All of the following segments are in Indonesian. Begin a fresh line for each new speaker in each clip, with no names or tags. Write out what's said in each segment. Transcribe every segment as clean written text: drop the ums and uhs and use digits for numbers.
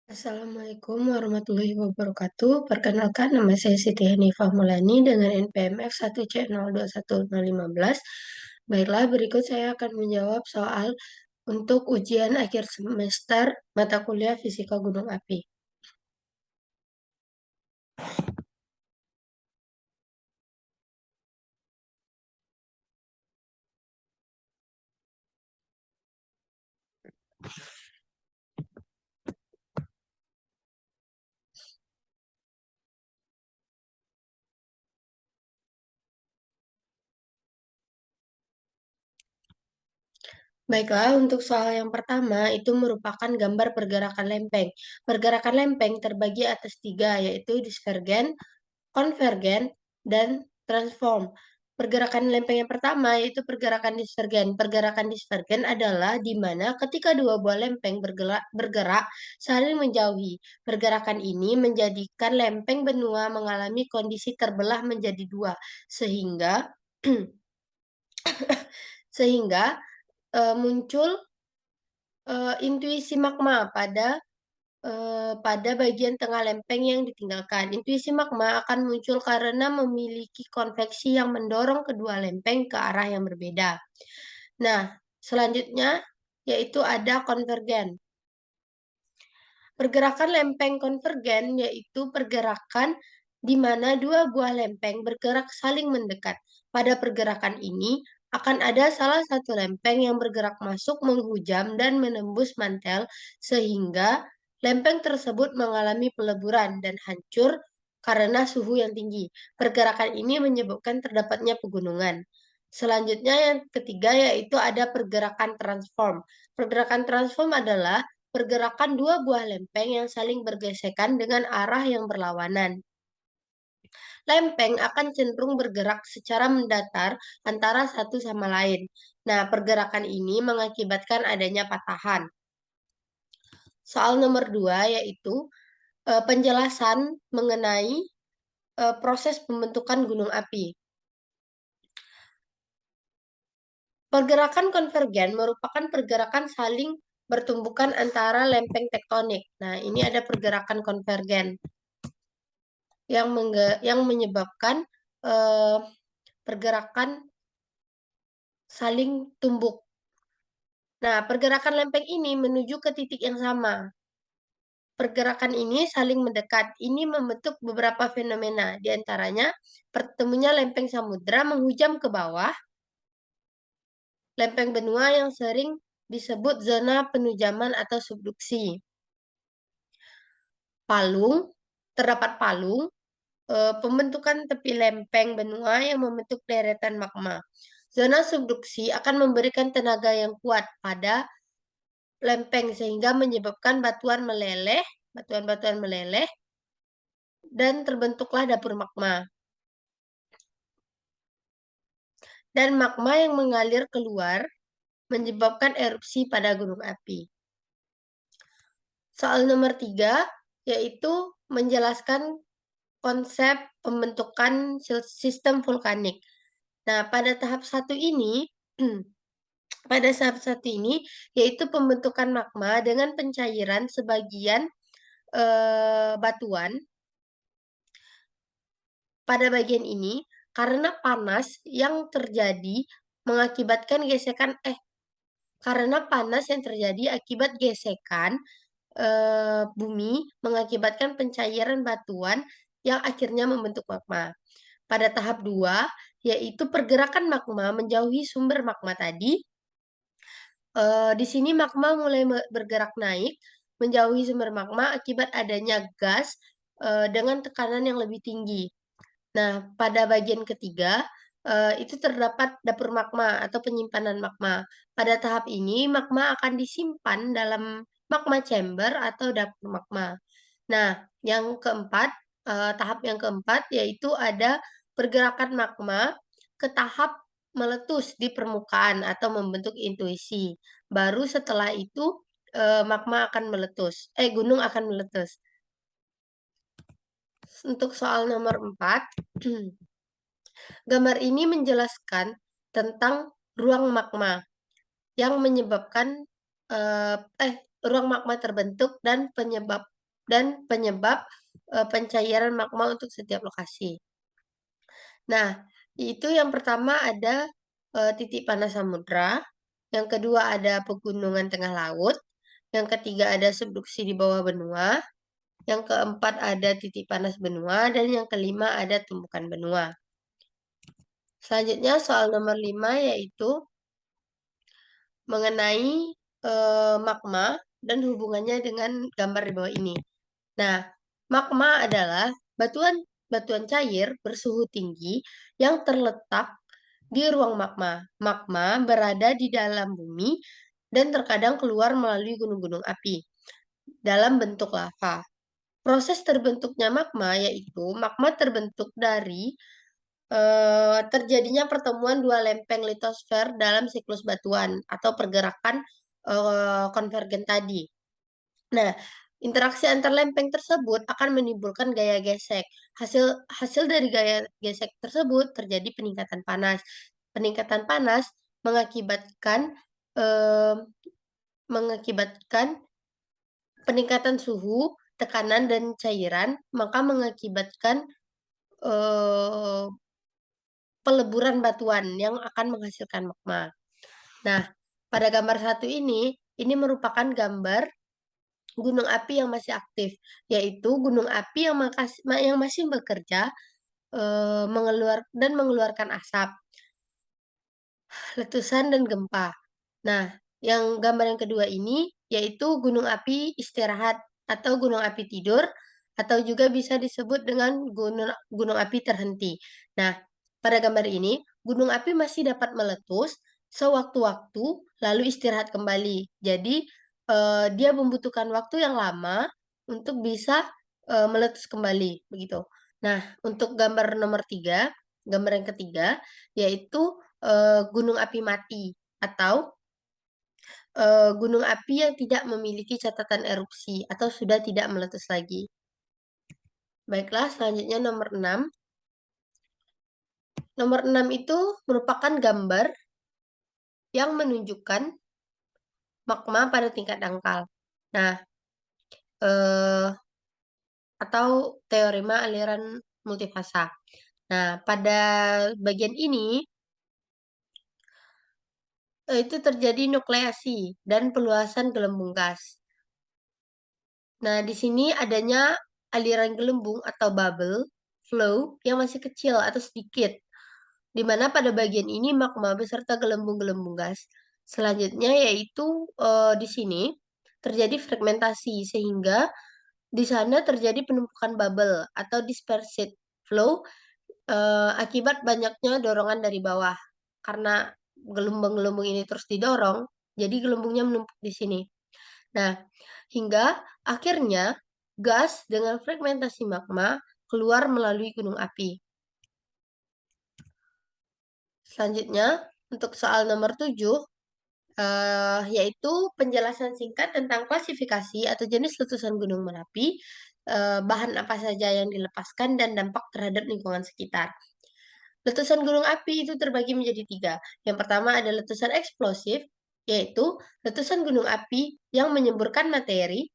Assalamualaikum warahmatullahi wabarakatuh. Perkenalkan, nama saya Siti Hanifah Mulani dengan NPMF 1C021015. Baiklah, berikut saya akan menjawab soal untuk ujian akhir semester mata kuliah Fisika Gunung Api. Baiklah, untuk soal yang pertama itu merupakan gambar pergerakan lempeng. Pergerakan lempeng terbagi atas tiga, yaitu divergen, konvergen, dan transform. Pergerakan lempeng yang pertama yaitu pergerakan divergen. Pergerakan divergen adalah di mana ketika dua buah lempeng bergerak saling menjauhi. Pergerakan ini menjadikan lempeng benua mengalami kondisi terbelah menjadi dua, sehingga sehingga muncul intuisi magma pada bagian tengah lempeng yang ditinggalkan. Intuisi magma akan muncul karena memiliki konveksi yang mendorong kedua lempeng ke arah yang berbeda. Nah, selanjutnya yaitu ada konvergen. Pergerakan lempeng konvergen yaitu pergerakan di mana dua buah lempeng bergerak saling mendekat. Pada pergerakan ini akan ada salah satu lempeng yang bergerak masuk menghujam dan menembus mantel sehingga lempeng tersebut mengalami peleburan dan hancur karena suhu yang tinggi. Pergerakan ini menyebabkan terdapatnya pegunungan. Selanjutnya yang ketiga yaitu ada pergerakan transform. Pergerakan transform adalah pergerakan dua buah lempeng yang saling bergesekan dengan arah yang berlawanan. Lempeng akan cenderung bergerak secara mendatar antara satu sama lain. Nah, pergerakan ini mengakibatkan adanya patahan. Soal nomor 2 yaitu penjelasan mengenai proses pembentukan gunung api. Pergerakan konvergen merupakan pergerakan saling bertumbukan antara lempeng tektonik. Nah, ini ada pergerakan konvergen yang menyebabkan pergerakan saling tumbuk. Nah, pergerakan lempeng ini menuju ke titik yang sama. Pergerakan ini saling mendekat. Ini membentuk beberapa fenomena. Di antaranya, pertemunya lempeng samudra menghujam ke bawah, lempeng benua yang sering disebut zona penujaman atau subduksi. Palung, terdapat palung, pembentukan tepi lempeng benua yang membentuk deretan magma. Zona subduksi akan memberikan tenaga yang kuat pada lempeng sehingga menyebabkan batuan-batuan meleleh, dan terbentuklah dapur magma. Dan magma yang mengalir keluar menyebabkan erupsi pada gunung api. Soal nomor 3 yaitu menjelaskan konsep pembentukan sistem vulkanik. Nah, pada tahap satu ini, yaitu pembentukan magma dengan pencairan sebagian batuan. Pada bagian ini, karena panas yang terjadi mengakibatkan akibat gesekan bumi mengakibatkan pencairan batuan yang akhirnya membentuk magma. Pada tahap 2, yaitu pergerakan magma menjauhi sumber magma tadi. Di sini magma mulai bergerak naik, menjauhi sumber magma akibat adanya gas dengan tekanan yang lebih tinggi. Nah, pada bagian ketiga, itu terdapat dapur magma atau penyimpanan magma. Pada tahap ini, magma akan disimpan dalam magma chamber atau dapur magma. Nah, tahap yang keempat yaitu ada pergerakan magma ke tahap meletus di permukaan atau membentuk intuisi. Baru setelah itu gunung akan meletus. Untuk soal nomor 4, gambar ini menjelaskan tentang ruang magma yang menyebabkan ruang magma terbentuk dan penyebab dan penyebab pencairan magma untuk setiap lokasi. Nah, itu yang pertama ada titik panas samudra, yang kedua ada pegunungan tengah laut, yang ketiga ada subduksi di bawah benua, yang keempat ada titik panas benua, dan yang kelima ada tumbukan benua. Selanjutnya soal nomor 5 yaitu mengenai magma dan hubungannya dengan gambar di bawah ini. Nah, magma adalah batuan cair bersuhu tinggi yang terletak di ruang magma. Magma berada di dalam bumi dan terkadang keluar melalui gunung-gunung api dalam bentuk lava. Proses terbentuknya magma yaitu magma terbentuk dari terjadinya pertemuan dua lempeng litosfer dalam siklus batuan atau pergerakan konvergen tadi. Nah, interaksi antar lempeng tersebut akan menimbulkan gaya gesek. Hasil dari gaya gesek tersebut terjadi peningkatan panas. Peningkatan panas mengakibatkan eh, mengakibatkan peningkatan suhu, tekanan dan cairan, maka mengakibatkan eh, peleburan batuan yang akan menghasilkan magma. Nah, pada gambar satu ini merupakan gambar gunung api yang masih aktif, yaitu gunung api yang masih bekerja mengeluarkan asap, letusan dan gempa. Nah, yang gambar yang kedua ini yaitu gunung api istirahat atau gunung api tidur atau juga bisa disebut dengan gunung api terhenti. Nah, pada gambar ini gunung api masih dapat meletus sewaktu-waktu lalu istirahat kembali. Jadi dia membutuhkan waktu yang lama untuk bisa meletus kembali begitu. Nah, untuk gambar yang ketiga yaitu gunung api mati atau gunung api yang tidak memiliki catatan erupsi atau sudah tidak meletus lagi. Baiklah, selanjutnya nomor 6. Nomor 6 itu merupakan gambar yang menunjukkan magma pada tingkat dangkal. Nah, eh, atau teorema aliran multifasa. Nah, pada bagian ini itu terjadi nukleasi dan peluasan gelembung gas. Nah, di sini adanya aliran gelembung atau bubble flow yang masih kecil atau sedikit, di mana pada bagian ini magma beserta gelembung-gelembung gas. Selanjutnya yaitu di sini terjadi fragmentasi sehingga di sana terjadi penumpukan bubble atau dispersed flow akibat banyaknya dorongan dari bawah. Karena gelembung-gelembung ini terus didorong, jadi gelembungnya menumpuk di sini. Nah, hingga akhirnya gas dengan fragmentasi magma keluar melalui gunung api. Selanjutnya, untuk soal nomor 7, yaitu penjelasan singkat tentang klasifikasi atau jenis letusan gunung berapi, bahan apa saja yang dilepaskan, dan dampak terhadap lingkungan sekitar. Letusan gunung api itu terbagi menjadi 3. Yang pertama ada letusan eksplosif, yaitu letusan gunung api yang menyemburkan material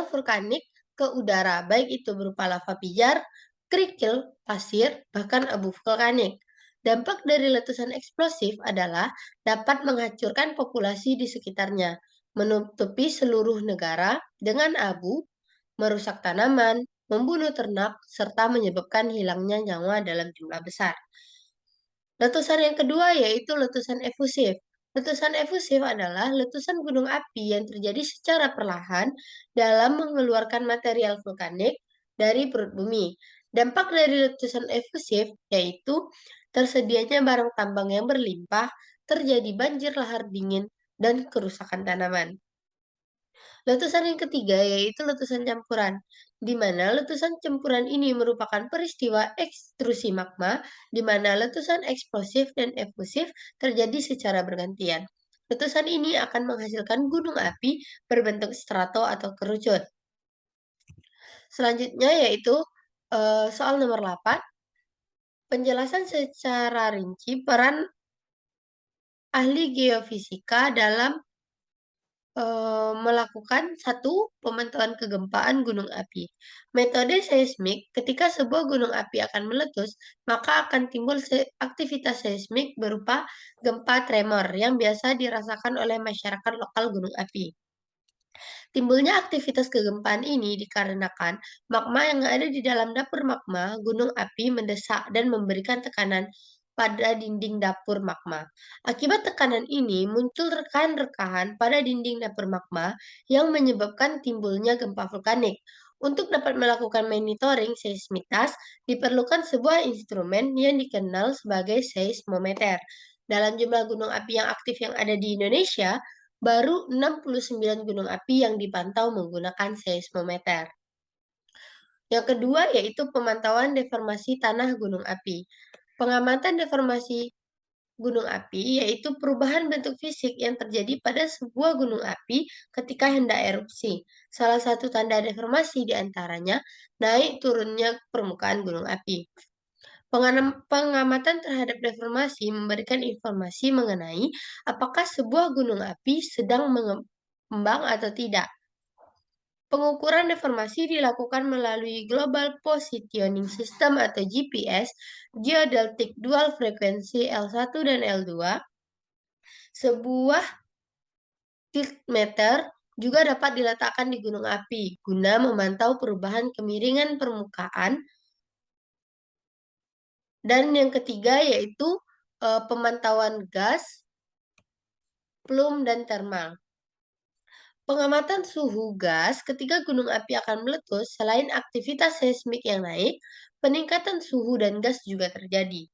vulkanik ke udara, baik itu berupa lava pijar, kerikil, pasir, bahkan abu vulkanik. Dampak dari letusan eksplosif adalah dapat menghancurkan populasi di sekitarnya, menutupi seluruh negara dengan abu, merusak tanaman, membunuh ternak, serta menyebabkan hilangnya nyawa dalam jumlah besar. Letusan yang kedua yaitu letusan efusif. Letusan efusif adalah letusan gunung api yang terjadi secara perlahan dalam mengeluarkan material vulkanik dari perut bumi. Dampak dari letusan efusif yaitu tersedianya barang tambang yang berlimpah, terjadi banjir lahar dingin, dan kerusakan tanaman. Letusan yang ketiga yaitu letusan campuran, di mana letusan campuran ini merupakan peristiwa ekstrusi magma, di mana letusan eksplosif dan efusif terjadi secara bergantian. Letusan ini akan menghasilkan gunung api berbentuk strato atau kerucut. Selanjutnya yaitu soal nomor 8, penjelasan secara rinci peran ahli geofisika dalam melakukan satu pemantauan kegempaan gunung api. Metode seismik, ketika sebuah gunung api akan meletus, maka akan timbul aktivitas seismik berupa gempa tremor yang biasa dirasakan oleh masyarakat lokal gunung api. Timbulnya aktivitas kegempaan ini dikarenakan magma yang ada di dalam dapur magma gunung api mendesak dan memberikan tekanan pada dinding dapur magma. Akibat tekanan ini, muncul rekahan-rekahan pada dinding dapur magma yang menyebabkan timbulnya gempa vulkanik. Untuk dapat melakukan monitoring seismitas, diperlukan sebuah instrumen yang dikenal sebagai seismometer. Dalam jumlah gunung api yang aktif yang ada di Indonesia, baru 69 gunung api yang dipantau menggunakan seismometer. Yang kedua yaitu pemantauan deformasi tanah gunung api. Pengamatan deformasi gunung api yaitu perubahan bentuk fisik yang terjadi pada sebuah gunung api ketika hendak erupsi. Salah satu tanda deformasi diantaranya naik turunnya permukaan gunung api. Pengamatan terhadap deformasi memberikan informasi mengenai apakah sebuah gunung api sedang mengembang atau tidak. Pengukuran deformasi dilakukan melalui Global Positioning System atau GPS, Geodeltic Dual Frekuensi L1 dan L2. Sebuah tiltmeter juga dapat diletakkan di gunung api guna memantau perubahan kemiringan permukaan. Dan yang ketiga yaitu pemantauan gas, plume, dan termal. Pengamatan suhu gas ketika gunung api akan meletus, selain aktivitas seismik yang naik, peningkatan suhu dan gas juga terjadi.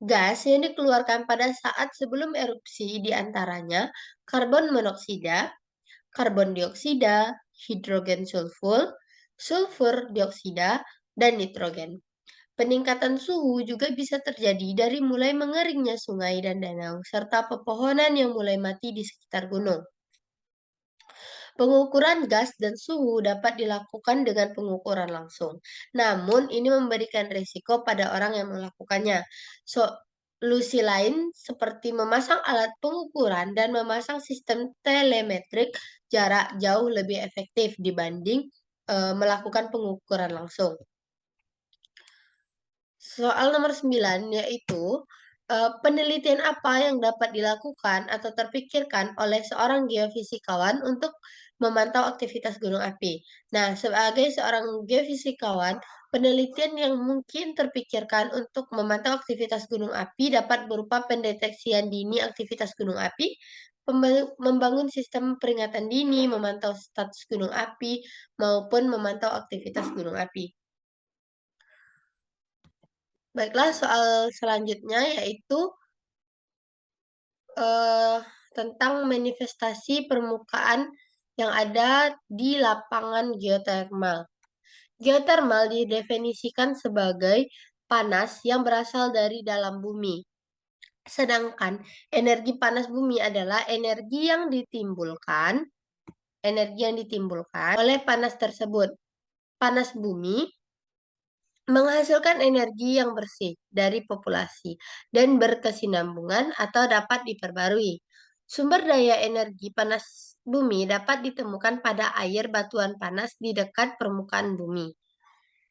Gas yang dikeluarkan pada saat sebelum erupsi diantaranya karbon monoksida, karbon dioksida, hidrogen sulfur, sulfur dioksida, dan nitrogen. Peningkatan suhu juga bisa terjadi dari mulai mengeringnya sungai dan danau, serta pepohonan yang mulai mati di sekitar gunung. Pengukuran gas dan suhu dapat dilakukan dengan pengukuran langsung. Namun, ini memberikan risiko pada orang yang melakukannya. Solusi lain seperti memasang alat pengukuran dan memasang sistem telemetrik jarak jauh lebih efektif dibanding melakukan pengukuran langsung. Soal nomor 9 yaitu penelitian apa yang dapat dilakukan atau terpikirkan oleh seorang geofisikawan untuk memantau aktivitas gunung api. Nah, sebagai seorang geofisikawan, penelitian yang mungkin terpikirkan untuk memantau aktivitas gunung api dapat berupa pendeteksian dini aktivitas gunung api, membangun sistem peringatan dini, memantau status gunung api, maupun memantau aktivitas gunung api. Baiklah, soal selanjutnya yaitu tentang manifestasi permukaan yang ada di lapangan geotermal. Geotermal didefinisikan sebagai panas yang berasal dari dalam bumi. Sedangkan energi panas bumi adalah energi yang ditimbulkan oleh panas tersebut. Panas bumi menghasilkan energi yang bersih dari populasi dan berkesinambungan atau dapat diperbarui. Sumber daya energi panas bumi dapat ditemukan pada air batuan panas di dekat permukaan bumi.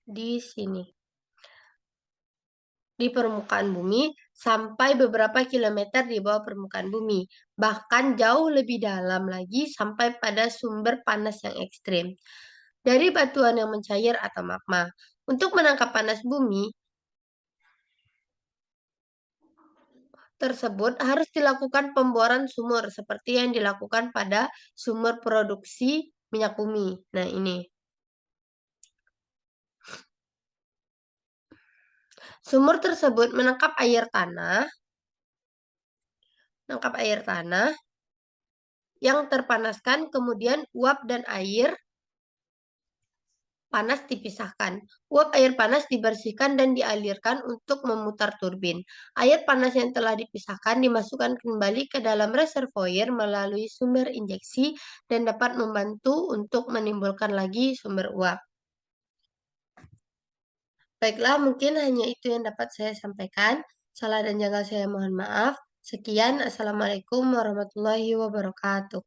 Di sini. Di permukaan bumi sampai beberapa kilometer di bawah permukaan bumi. Bahkan jauh lebih dalam lagi sampai pada sumber panas yang ekstrim. Dari batuan yang mencair atau magma. Untuk menangkap panas bumi, tersebut harus dilakukan pemboran sumur seperti yang dilakukan pada sumur produksi minyak bumi. Nah, ini. Sumur tersebut menangkap air tanah yang terpanaskan, kemudian uap dan air panas dipisahkan. Uap air panas dibersihkan dan dialirkan untuk memutar turbin. Air panas yang telah dipisahkan dimasukkan kembali ke dalam reservoir melalui sumber injeksi dan dapat membantu untuk menimbulkan lagi sumber uap. Baiklah, mungkin hanya itu yang dapat saya sampaikan. Salah dan janggal saya mohon maaf. Sekian, Assalamualaikum warahmatullahi wabarakatuh.